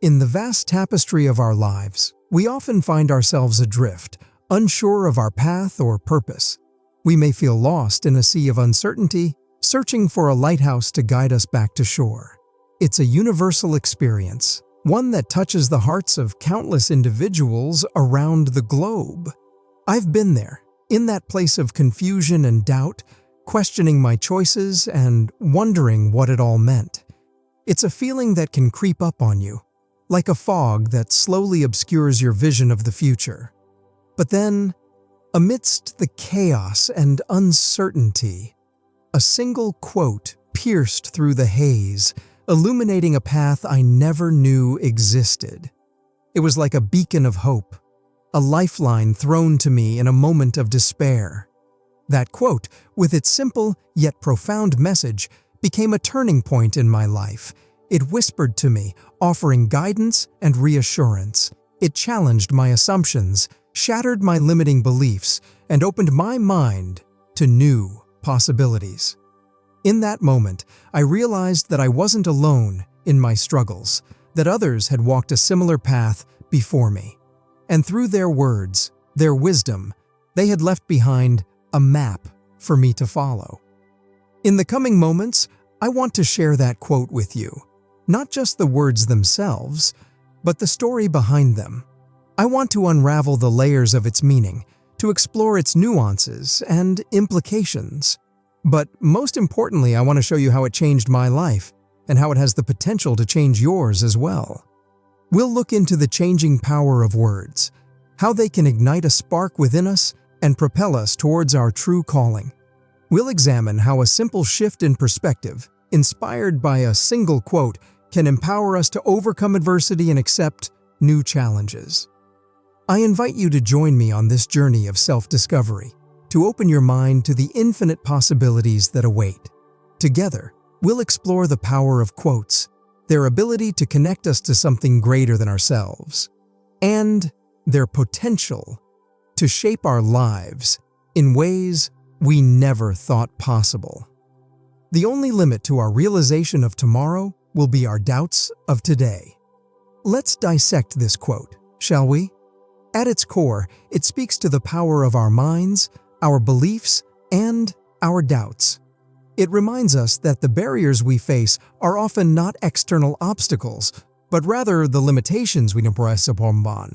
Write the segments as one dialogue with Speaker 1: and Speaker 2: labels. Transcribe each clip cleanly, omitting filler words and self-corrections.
Speaker 1: In the vast tapestry of our lives, we often find ourselves adrift, unsure of our path or purpose. We may feel lost in a sea of uncertainty, searching for a lighthouse to guide us back to shore. It's a universal experience, one that touches the hearts of countless individuals around the globe. I've been there, in that place of confusion and doubt, questioning my choices and wondering what it all meant. It's a feeling that can creep up on you, like a fog that slowly obscures your vision of the future. But then, amidst the chaos and uncertainty, a single quote pierced through the haze, illuminating a path I never knew existed. It was like a beacon of hope, a lifeline thrown to me in a moment of despair. That quote, with its simple yet profound message, became a turning point in my life. It whispered to me, offering guidance and reassurance. It challenged my assumptions, shattered my limiting beliefs, and opened my mind to new possibilities. In that moment, I realized that I wasn't alone in my struggles, that others had walked a similar path before me. And through their words, their wisdom, they had left behind a map for me to follow. In the coming moments, I want to share that quote with you. Not just the words themselves, but the story behind them. I want to unravel the layers of its meaning, to explore its nuances and implications. But most importantly, I want to show you how it changed my life and how it has the potential to change yours as well. We'll look into the changing power of words, how they can ignite a spark within us and propel us towards our true calling. We'll examine how a simple shift in perspective, inspired by a single quote, can empower us to overcome adversity and accept new challenges. I invite you to join me on this journey of self-discovery, to open your mind to the infinite possibilities that await. Together, we'll explore the power of quotes, their ability to connect us to something greater than ourselves, and their potential to shape our lives in ways we never thought possible. The only limit to our realization of tomorrow will be our doubts of today. Let's dissect this quote, shall we? At its core, it speaks to the power of our minds, our beliefs, and our doubts. It reminds us that the barriers we face are often not external obstacles, but rather the limitations we impress upon.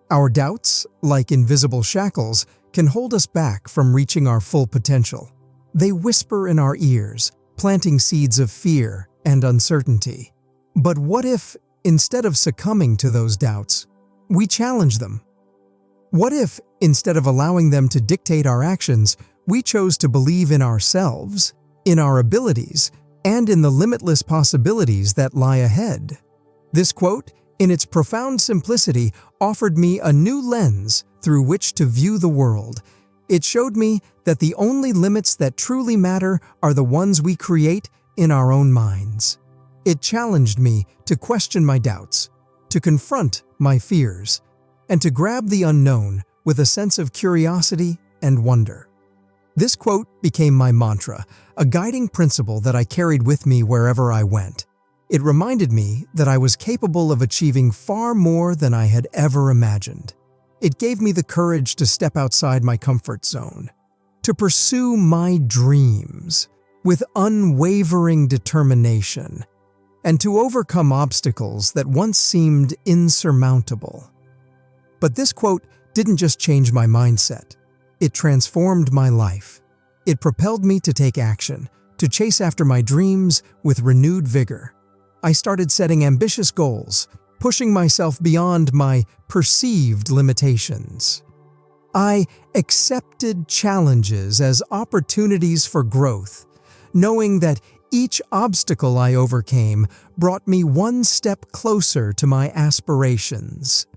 Speaker 1: Our doubts, like invisible shackles, can hold us back from reaching our full potential. They whisper in our ears, planting seeds of fear and uncertainty. But what if, instead of succumbing to those doubts, we challenge them? What if, instead of allowing them to dictate our actions, we chose to believe in ourselves, in our abilities, and in the limitless possibilities that lie ahead? This quote, in its profound simplicity, offered me a new lens through which to view the world. It showed me that the only limits that truly matter are the ones we create in our own minds. It challenged me to question my doubts, to confront my fears, and to grab the unknown with a sense of curiosity and wonder. This quote became my mantra, a guiding principle that I carried with me wherever I went. It reminded me that I was capable of achieving far more than I had ever imagined. It gave me the courage to step outside my comfort zone, to pursue my dreams with unwavering determination, and to overcome obstacles that once seemed insurmountable. But this quote didn't just change my mindset. It transformed my life. It propelled me to take action, to chase after my dreams with renewed vigor. I started setting ambitious goals, pushing myself beyond my perceived limitations. I accepted challenges as opportunities for growth, knowing that each obstacle I overcame brought me one step closer to my aspirations.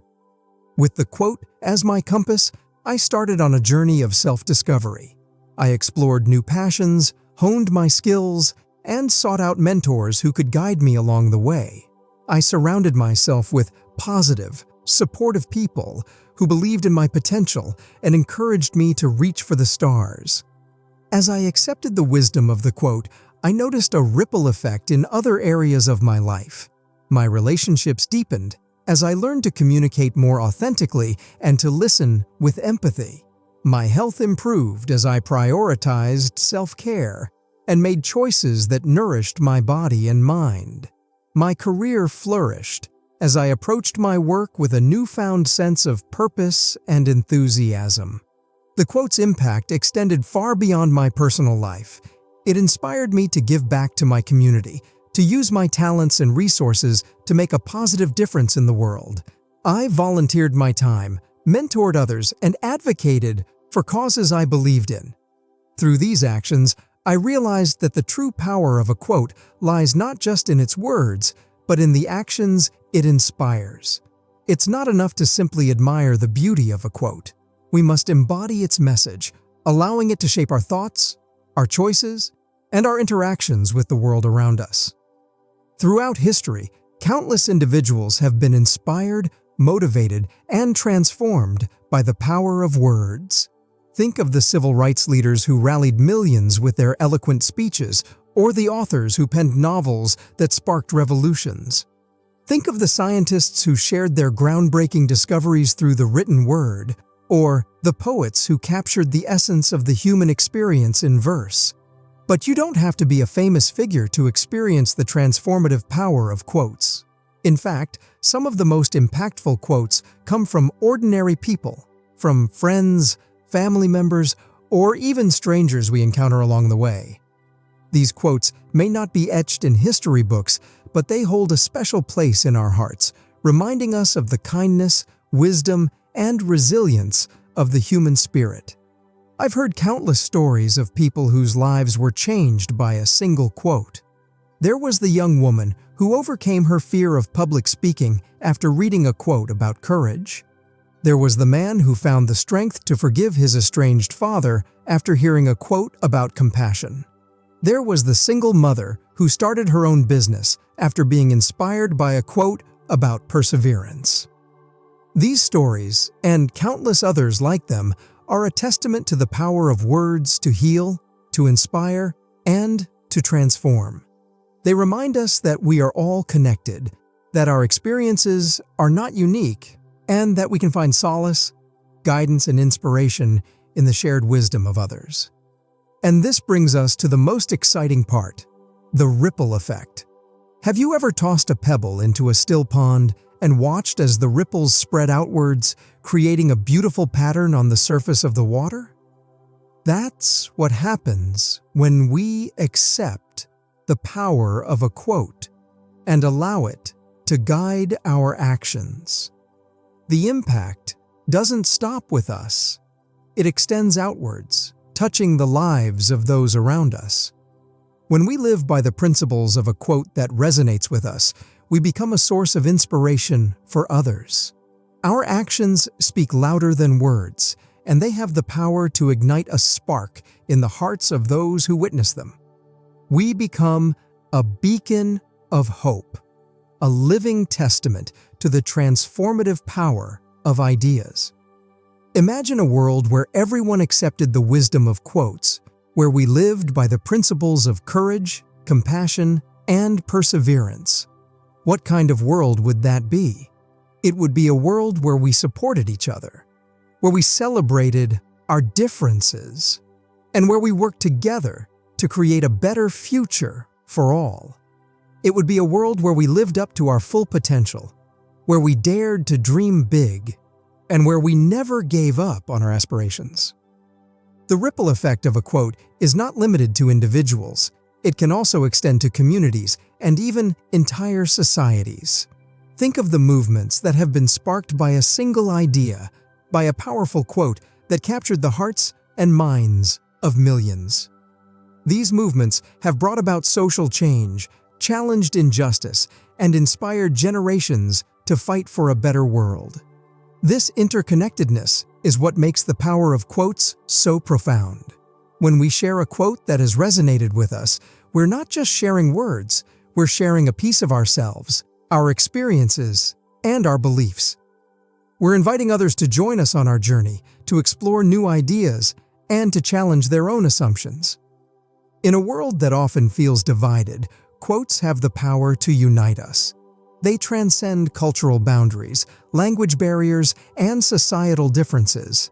Speaker 1: With the quote as my compass, I started on a journey of self-discovery. I explored new passions, honed my skills, and sought out mentors who could guide me along the way. I surrounded myself with positive, supportive people who believed in my potential and encouraged me to reach for the stars. As I accepted the wisdom of the quote, I noticed a ripple effect in other areas of my life. My relationships deepened as I learned to communicate more authentically and to listen with empathy. My health improved as I prioritized self-care and made choices that nourished my body and mind. My career flourished as I approached my work with a newfound sense of purpose and enthusiasm. The quote's impact extended far beyond my personal life. It inspired me to give back to my community, to use my talents and resources to make a positive difference in the world. I volunteered my time, mentored others, and advocated for causes I believed in. Through these actions, I realized that the true power of a quote lies not just in its words, but in the actions it inspires. It's not enough to simply admire the beauty of a quote. We must embody its message, allowing it to shape our thoughts, our choices, and our interactions with the world around us. Throughout history, countless individuals have been inspired, motivated, and transformed by the power of words. Think of the civil rights leaders who rallied millions with their eloquent speeches, or the authors who penned novels that sparked revolutions. Think of the scientists who shared their groundbreaking discoveries through the written word, or the poets who captured the essence of the human experience in verse. But you don't have to be a famous figure to experience the transformative power of quotes. In fact, some of the most impactful quotes come from ordinary people, from friends, family members, or even strangers we encounter along the way. These quotes may not be etched in history books, but they hold a special place in our hearts, reminding us of the kindness, wisdom, and resilience of the human spirit. I've heard countless stories of people whose lives were changed by a single quote. There was the young woman who overcame her fear of public speaking after reading a quote about courage. There was the man who found the strength to forgive his estranged father after hearing a quote about compassion. There was the single mother who started her own business after being inspired by a quote about perseverance. These stories, and countless others like them, are a testament to the power of words to heal, to inspire, and to transform. They remind us that we are all connected, that our experiences are not unique, and that we can find solace, guidance, and inspiration in the shared wisdom of others. And this brings us to the most exciting part, the ripple effect. Have you ever tossed a pebble into a still pond and watched as the ripples spread outwards, creating a beautiful pattern on the surface of the water? That's what happens when we accept the power of a quote and allow it to guide our actions. The impact doesn't stop with us. It extends outwards, touching the lives of those around us. When we live by the principles of a quote that resonates with us, we become a source of inspiration for others. Our actions speak louder than words, and they have the power to ignite a spark in the hearts of those who witness them. We become a beacon of hope, a living testament to the transformative power of ideas. Imagine a world where everyone accepted the wisdom of quotes, where we lived by the principles of courage, compassion, and perseverance. What kind of world would that be? It would be a world where we supported each other, where we celebrated our differences, and where we worked together to create a better future for all. It would be a world where we lived up to our full potential, where we dared to dream big, and where we never gave up on our aspirations. The ripple effect of a quote is not limited to individuals. It can also extend to communities and even entire societies. Think of the movements that have been sparked by a single idea, by a powerful quote that captured the hearts and minds of millions. These movements have brought about social change, challenged injustice, and inspired generations to fight for a better world. This interconnectedness is what makes the power of quotes so profound. When we share a quote that has resonated with us, we're not just sharing words, we're sharing a piece of ourselves, our experiences, and our beliefs. We're inviting others to join us on our journey, to explore new ideas, and to challenge their own assumptions. In a world that often feels divided, quotes have the power to unite us. They transcend cultural boundaries, language barriers, and societal differences.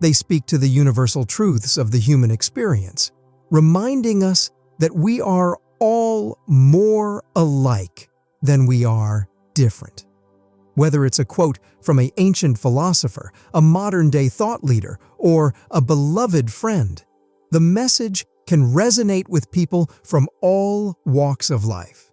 Speaker 1: They speak to the universal truths of the human experience, reminding us that we are all more alike than we are different. Whether it's a quote from an ancient philosopher, a modern-day thought leader, or a beloved friend, the message can resonate with people from all walks of life.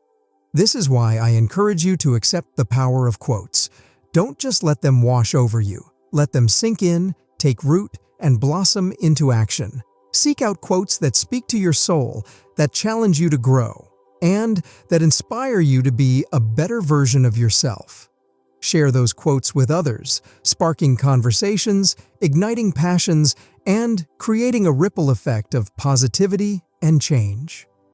Speaker 1: This is why I encourage you to accept the power of quotes. Don't just let them wash over you. Let them sink in, take root, and blossom into action. Seek out quotes that speak to your soul, that challenge you to grow, and that inspire you to be a better version of yourself. Share those quotes with others, sparking conversations, igniting passions, and creating a ripple effect of positivity and change.